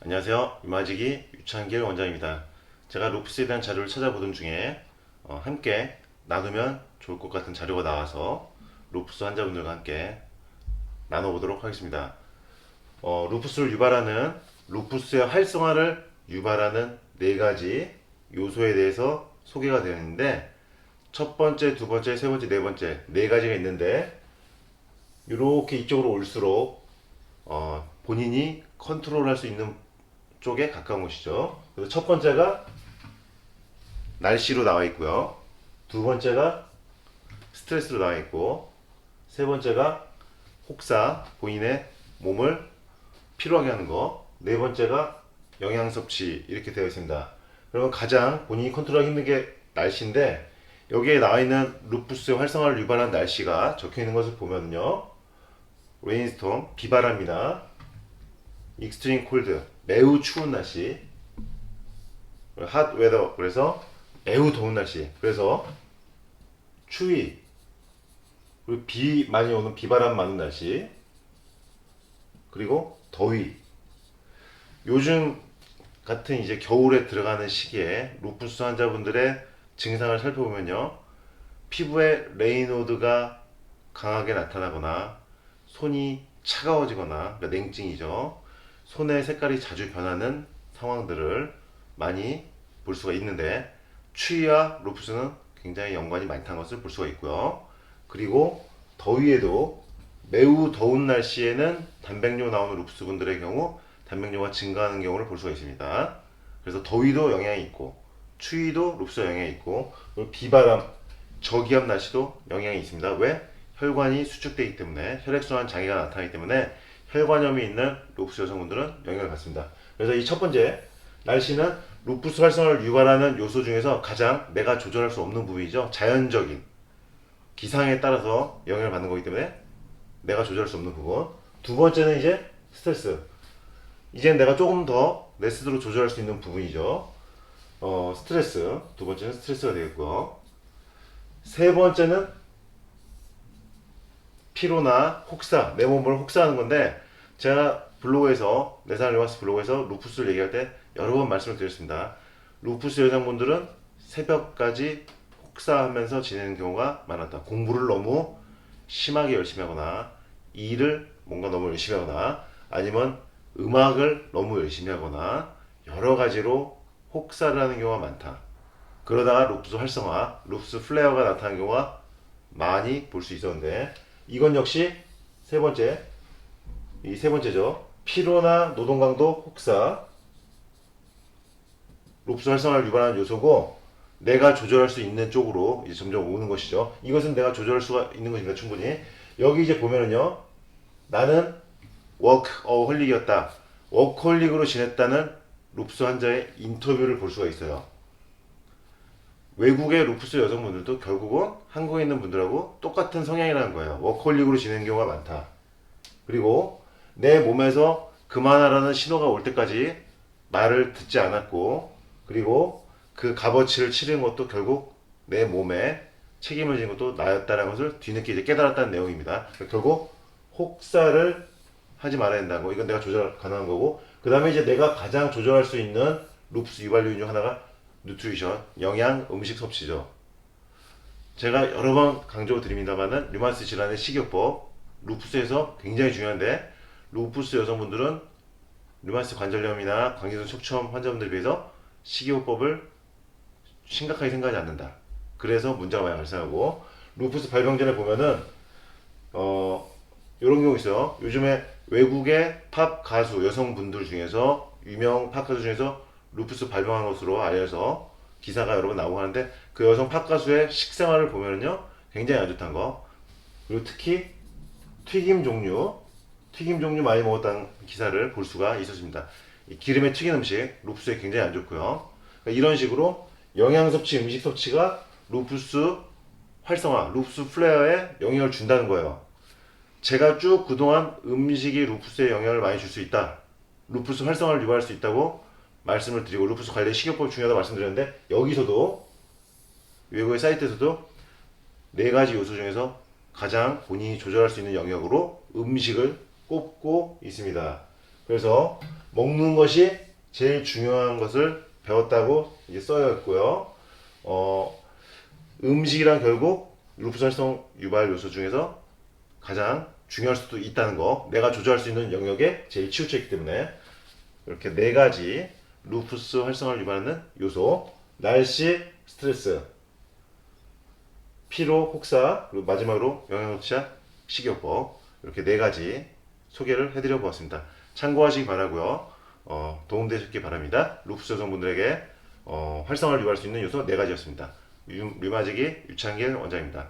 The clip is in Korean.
안녕하세요. 이마지기 유창길 원장입니다. 제가 루푸스에 대한 자료를 찾아보던 중에 함께 나누면 좋을 것 같은 자료가 나와서 루푸스 환자분들과 함께 나눠보도록 하겠습니다. 루푸스를 유발하는 루푸스의 활성화를 유발하는 네 가지 요소에 대해서 소개가 되어 있는데 첫 번째, 두 번째, 세 번째, 네 번째 네 가지가 있는데 이렇게 이쪽으로 올수록 본인이 컨트롤할 수 있는 쪽에 가까운 곳이죠. 그래서 첫 번째가 날씨로 나와 있고요. 두 번째가 스트레스로 나와 있고, 세 번째가 혹사, 본인의 몸을 피로하게 하는 거, 네 번째가 영양 섭취 이렇게 되어 있습니다. 그러면 가장 본인이 컨트롤하기 힘든 게 날씨인데 여기에 나와 있는 루푸스의 활성화를 유발한 날씨가 적혀 있는 것을 보면요, 레인스톰 비바람이나 익스트림 콜드 매우 추운 날씨, 핫 웨더 그래서 매우 더운 날씨, 그래서 추위, 그리고 비 많이 오는 비바람 많은 날씨, 그리고 더위. 요즘 같은 이제 겨울에 들어가는 시기에 루푸스 환자분들의 증상을 살펴보면요, 피부에 레이노드가 강하게 나타나거나 손이 차가워지거나, 그러니까 냉증이죠. 손의 색깔이 자주 변하는 상황들을 많이 볼 수가 있는데 추위와 루푸스는 굉장히 연관이 많다는 것을 볼 수가 있고요. 그리고 더위에도 매우 더운 날씨에는 단백뇨 나오는 루푸스 분들의 경우 단백뇨가 증가하는 경우를 볼 수가 있습니다. 그래서 더위도 영향이 있고 추위도 루푸스에 영향이 있고, 그리고 비바람, 저기압 날씨도 영향이 있습니다. 왜? 혈관이 수축되기 때문에, 혈액순환 장애가 나타나기 때문에 혈관염이 있는 루푸스 여성분들은 영향을 받습니다. 그래서 이 첫 번째, 날씨는 루푸스 활성화를 유발하는 요소 중에서 가장 내가 조절할 수 없는 부분이죠. 자연적인 기상에 따라서 영향을 받는 거기 때문에 내가 조절할 수 없는 부분. 두 번째는 이제 스트레스. 이제 내가 조금 더 내 스스로 조절할 수 있는 부분이죠. 스트레스. 두 번째는 스트레스가 되겠고요. 세 번째는 피로나 혹사, 내 몸을 혹사하는 건데, 제가 블로그에서, 내상 리마스 블로그에서 루푸스를 얘기할 때 여러 번 말씀을 드렸습니다. 루푸스 여성분들은 새벽까지 혹사하면서 지내는 경우가 많았다. 공부를 너무 심하게 열심히 하거나, 일을 뭔가 너무 열심히 하거나, 아니면 음악을 너무 열심히 하거나, 여러 가지로 혹사를 하는 경우가 많다. 그러다가 루푸스 활성화, 루푸스 플레어가 나타나는 경우가 많이 볼 수 있었는데, 이건 역시 세 번째, 이 세 번째죠. 피로나 노동 강도, 혹사, 루푸스 활성화를 유발하는 요소고, 내가 조절할 수 있는 쪽으로 이제 점점 오는 것이죠. 이것은 내가 조절할 수가 있는 것입니다, 충분히. 여기 이제 보면은요, 나는 워크홀릭이었다. 워크홀릭으로 지냈다는 루푸스 환자의 인터뷰를 볼 수가 있어요. 외국의 루푸스 여성분들도 결국은 한국에 있는 분들하고 똑같은 성향이라는 거예요. 워커홀릭으로 지내는 경우가 많다. 그리고 내 몸에서 그만하라는 신호가 올 때까지 말을 듣지 않았고, 그리고 그 값어치를 치르는 것도 결국 내 몸에 책임을 지는 것도 나였다는 것을 뒤늦게 이제 깨달았다는 내용입니다. 결국 혹사를 하지 말아야 된다고. 이건 내가 조절 가능한 거고, 그 다음에 이제 내가 가장 조절할 수 있는 루푸스 유발 요인 중 하나가 누트리션, 영양, 음식 섭취죠. 제가 여러 번 강조드립니다만은 류마티스 질환의 식이요법, 루푸스에서 굉장히 중요한데, 루푸스 여성분들은 류마티스 관절염이나 광기성 척추염 환자분들에 비해서 식이요법을 심각하게 생각하지 않는다. 그래서 문제가 많이 발생하고, 루푸스 발병 전에 보면은 이런 경우 있어요. 요즘에 외국의 팝 가수 여성분들 중에서, 유명 팝 가수 중에서 루푸스 발병한 것으로 알려서 기사가 여러 번 나오고 하는데, 그 여성 팝 가수의 식생활을 보면은요, 굉장히 안 좋다는 거. 그리고 특히 튀김 종류 많이 먹었다는 기사를 볼 수가 있었습니다. 이 기름에 튀긴 음식 루푸스에 굉장히 안 좋고요. 그러니까 이런 식으로 영양 섭취, 음식 섭취가 루푸스 활성화, 루푸스 플레어에 영향을 준다는 거예요. 제가 쭉 그동안 음식이 루푸스에 영향을 많이 줄 수 있다, 루푸스 활성화를 유발할 수 있다고 말씀을 드리고, 루푸스 관리 식이요법 중요하다고 말씀드렸는데, 여기서도 외국의 사이트에서도 네 가지 요소 중에서 가장 본인이 조절할 수 있는 영역으로 음식을 꼽고 있습니다. 그래서 먹는 것이 제일 중요한 것을 배웠다고 이게 써여 있고요. 음식이란 결국 루푸스 활성 유발 요소 중에서 가장 중요할 수도 있다는 거, 내가 조절할 수 있는 영역에 제일 치우쳐 있기 때문에 이렇게 네 가지 루푸스 활성화를 유발하는 요소, 날씨, 스트레스, 피로, 혹사, 그리고 마지막으로 영양소취약, 식이요법, 이렇게 네 가지 소개를 해드려 보았습니다. 참고하시기 바라고요. 도움되셨기 바랍니다. 루푸스 여성분들에게 활성화를 유발할 수 있는 요소 네 가지였습니다. 류마지기 유창길 원장입니다.